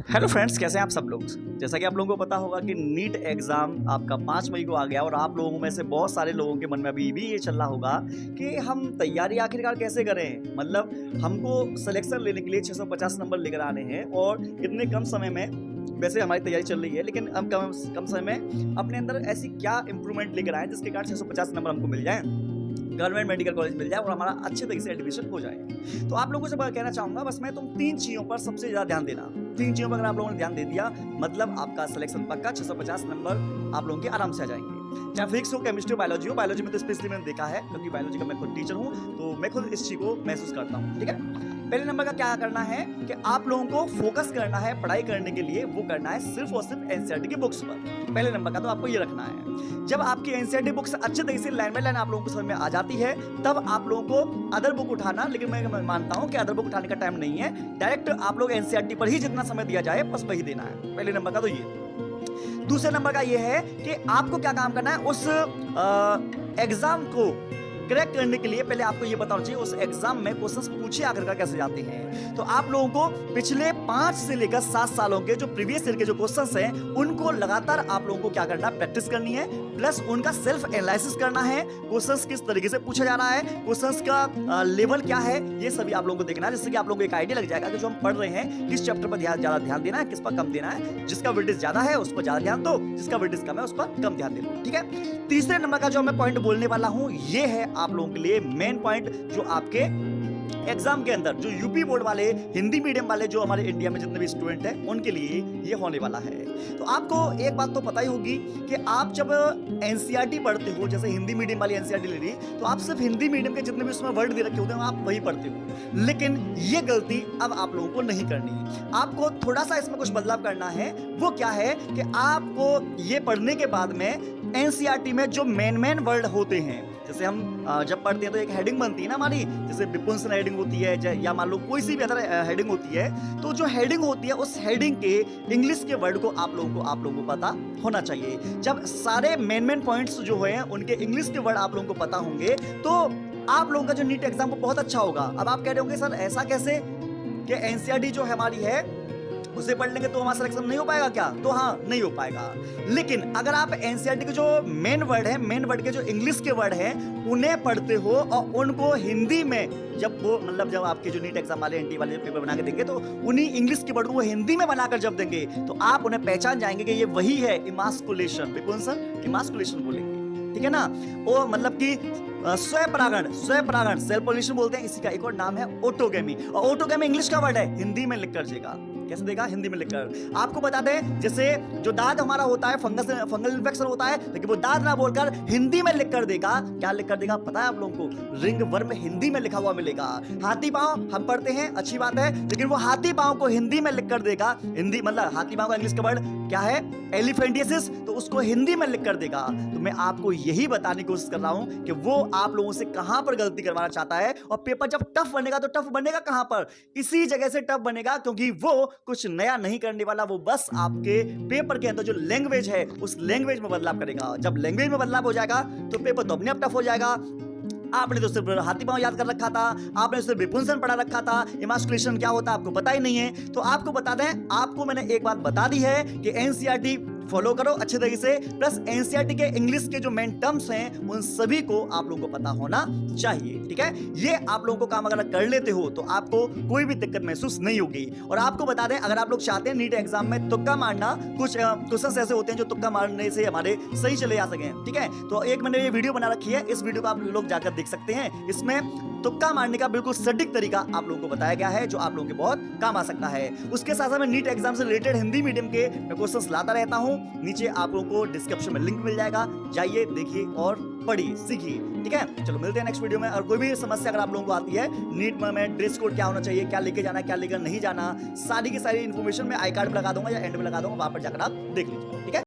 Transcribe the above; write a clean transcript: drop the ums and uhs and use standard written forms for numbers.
Hello friends, कैसे हैं आप सब लोग। जैसा कि आप लोगों को पता होगा कि नीट एग्ज़ाम आपका 5 मई को आ गया और आप लोगों में से बहुत सारे लोगों के मन में अभी भी ये चल रहा होगा कि हम तैयारी आखिरकार कैसे करें। मतलब हमको सिलेक्शन लेने के लिए 650 नंबर लेकर आने हैं और इतने कम समय में, वैसे हमारी तैयारी चल रही है लेकिन हम कम समय में अपने अंदर ऐसी क्या इंप्रूवमेंट लेकर आए जिसके कारण 650 नंबर हमको मिल जाए, गवर्नमेंट मेडिकल कॉलेज मिल जाए और हमारा अच्छे तरीके से एडमिशन हो जाए। तो आप लोगों से कहना चाहूँगा, बस मैं तुम 3 चीज़ों पर सबसे ज़्यादा ध्यान देना। 3 चीज़ों पर अगर आप लोगों ने ध्यान दे दिया, मतलब आपका सिलेक्शन पक्का, 650 नंबर आप लोगों के आराम से आ जाएंगे। चाहे फिजिक्स हो, केमिस्ट्री, बायोलॉजी हो। बायोलॉजी में तो स्पेशली मैंने देखा है क्योंकि बायोलॉजी का मैं खुद टीचर हूँ, तो मैं खुद इस चीज़ को महसूस करता हूँ। ठीक है, पहले नंबर का क्या करना है कि आप लोगों को फोकस करना है पढ़ाई करने के लिए, वो करना है सिर्फ और सिर्फ एनसीईआरटी की बुक्स पर। पहले नंबर का तो आपको ये रखना है। जब आपकी एनसीईआरटी बुक्स अच्छे तरीके से लाइन बाय लाइन आप लोगों को समझ में आ जाती है, तब आप लोगों को अदर बुक उठाना, लेकिन मैं मानता हूं कि अदर बुक उठाने का टाइम नहीं है। डायरेक्ट आप लोग एनसीईआरटी पर ही जितना समय दिया जाए बस वही देना है। पहले नंबर का तो ये। दूसरे नंबर का ये है कि आपको क्या काम करना है, उस एग्जाम को क्रैक करने के लिए पहले आपको ये बताना चाहिए उस एग्जाम में क्वेश्चंस पूछे आखिरकार कैसे जाते हैं। तो आप लोगों को पिछले 5 से लेकर 7 सालों के जो प्रीवियस ईयर के जो क्वेश्चंस हैं उनको लगातार आप लोगों को क्या करना है, प्रैक्टिस करनी है, प्लस उनका सेल्फ एनालिसिस करना है। क्वेश्चंस किस तरीके से पूछा जा रहा है, क्वेश्चंस का लेवल क्या है, ये सभी आप लोगों को देखना है, जिससे कि आप लोगों को एक आइडिया लग जाएगा कि जो हम पढ़ रहे हैं किस चैप्टर पर ज्यादा ध्यान देना है, किस पर कम देना है। जिसका वेटेज ज्यादा है उस पर ज्यादा ध्यान दो, जिसका वेटेज कम है उस पर कम ध्यान दो। ठीक है, तीसरे नंबर का जो मैं पॉइंट बोलने वाला हूं ये है आप लोगों के लिए मेन पॉइंट, जो आपके एग्जाम के अंदर जो यूपी बोर्ड वाले, हिंदी मीडियम वाले, जो हमारे इंडिया में जितने भी स्टूडेंट हैं उनके लिए ये होने वाला है। तो आपको एक बात तो पता ही होगी कि आप जब एनसीईआरटी पढ़ते हो, जैसे हिंदी मीडियम वाली एनसीईआरटी ले ली, तो आप सिर्फ हिंदी मीडियम के जितने भी उसमें वर्ड दे रखे होते हैं आप वही पढ़ते हो। लेकिन ये गलती अब आप लोगों को नहीं करनी। आपको थोड़ा सा इसमें कुछ बदलाव करना है। वो क्या है कि आपको ये पढ़ने के बाद में एनसीईआरटी में जो मेन वर्ड होते हैं, जैसे हम जब पढ़ते हैं तो एक हेडिंग बनती है ना हमारी, जैसे विपुंसन हेडिंग होती है या मान लो कोई सी भी अदर हेडिंग होती है, तो जो हेडिंग होती है उस हेडिंग के इंग्लिश के वर्ड को आप लोगों को पता होना चाहिए। जब सारे मेन पॉइंट्स जो हैं उनके इंग्लिश के वर्ड आप लोगों को पता होंगे तो आप लोगों का जो नीट एग्जाम को बहुत अच्छा होगा। अब आप कह रहे होंगे सर ऐसा कैसे कि एनसीईआरटी जो हमारी है उसे पढ़ लेंगे तो हमारा सिलेक्शन नहीं हो पाएगा क्या? तो हाँ, नहीं हो पाएगा। लेकिन अगर आप एनसीईआरटी के जो मेन वर्ड है, मेन वर्ड के जो इंग्लिश के वर्ड हैं उन्हें पढ़ते हो और उनको हिंदी में जब आपके जो नीट एग्जाम वाले एनटी वाले पेपर बना के देंगे तो उन्हीं इंग्लिश के वर्ड को वो हिंदी में बनाकर जब देंगे तो आप उन्हें पहचान जाएंगे कि ये वही है इमास्कुलेशन। विपुंसन इमास्कुलेशन बोलेंगे, ठीक है ना। वो मतलब कि स्वपरागण सेल्फ पोलिनेशन बोलते हैं। इसी का एक और नाम है ऑटोगेमी, और ऑटोगेमी इंग्लिश का वर्ड है, हिंदी में लिखकर देगा। कैसे देगा? हिंदी में लिखकर। आपको बता दें, जैसे जो दाद हमारा होता है, फंगल इन्फेक्शन होता है, लेकिन वो दाद ना बोलकर हिंदी में लिखकर देगा। क्या लिखकर देगा पता है आप लोगों को? रिंग वर्म हिंदी में लिखा हुआ मिलेगा। हाथी पांव हम पढ़ते हैं, अच्छी बात है, लेकिन वो हाथी पांव को हिंदी में लिखकर देगा। हिंदी मतलब हाथी पांव का इंग्लिश का वर्ड क्या है? एलिफेंटियसिस, तो उसको हिंदी में लिखकर देगा। तो मैं आपको यही बताने की कोशिश कर रहा हूं कि वो आप लोगों से कहां पर गलती करवाना चाहता है, और पेपर जब टफ बनेगा तो टफ बनेगा कहां पर? इसी जगह से टफ बनेगा, क्योंकि वो कुछ नया नहीं करने वाला, वो बस आपके पेपर के अंदर जो लैंग्वेज है उस लैंग्वेज में बदलाव करेगा। जब लैंग्वेज में बदलाव हो जाएगा तो पेपर तो अपने आप टफ हो जाएगा। आपने तो सिर्फ हाथी पांव याद कर रखा था, आपने सिर्फ विपुंसन पढ़ा रखा था, इमास्कुलेशन क्या होता है आपको पता ही नहीं है। तो आपको बता दें, आपको मैंने एक बात बता दी है कि एनसीईआरटी फॉलो करो अच्छे तरीके से, प्लस एनसीईआरटी के इंग्लिश के जो मेन टर्म्स हैं उन सभी को आप लोगों को पता होना चाहिए। ठीक है, ये आप लोगों को काम अगर कर लेते हो तो आपको कोई भी दिक्कत महसूस नहीं होगी। और आपको बता दें, अगर आप लोग चाहते हैं नीट एग्जाम में तुक्का मारना, कुछ क्वेश्चंस ऐसे होते हैं जो तुक्का मारने से हमारे सही चले जा सके, ठीक है, तो एक मैंने ये वीडियो बना रखी है, इस वीडियो को आप लोग जाकर देख सकते हैं। इसमें तुक्का मारने का बिल्कुल सटीक तरीका आप लोगों को बताया गया है, जो आप लोगों के बहुत काम आ सकता है। उसके साथ साथ मैं नीट एग्जाम से रिलेटेड हिंदी मीडियम के क्वेश्चंस लाता रहता हूं। नीचे आप लोगों को डिस्क्रिप्शन में लिंक मिल जाएगा, जाइए देखिए और पढ़िए सीखिए। ठीक है, चलो मिलते हैं नेक्स्ट वीडियो में। और कोई भी समस्या अगर आप लोगों को आती है नीट में ड्रेस कोड क्या होना चाहिए, क्या लेके जाना, क्या लेकर नहीं जाना, सारी की सारी इन्फॉर्मेशन मैं आई कार्ड में लगा दूंगा या एंड में लगा दूंगा, वहां पर जाकर आप देख लीजिए।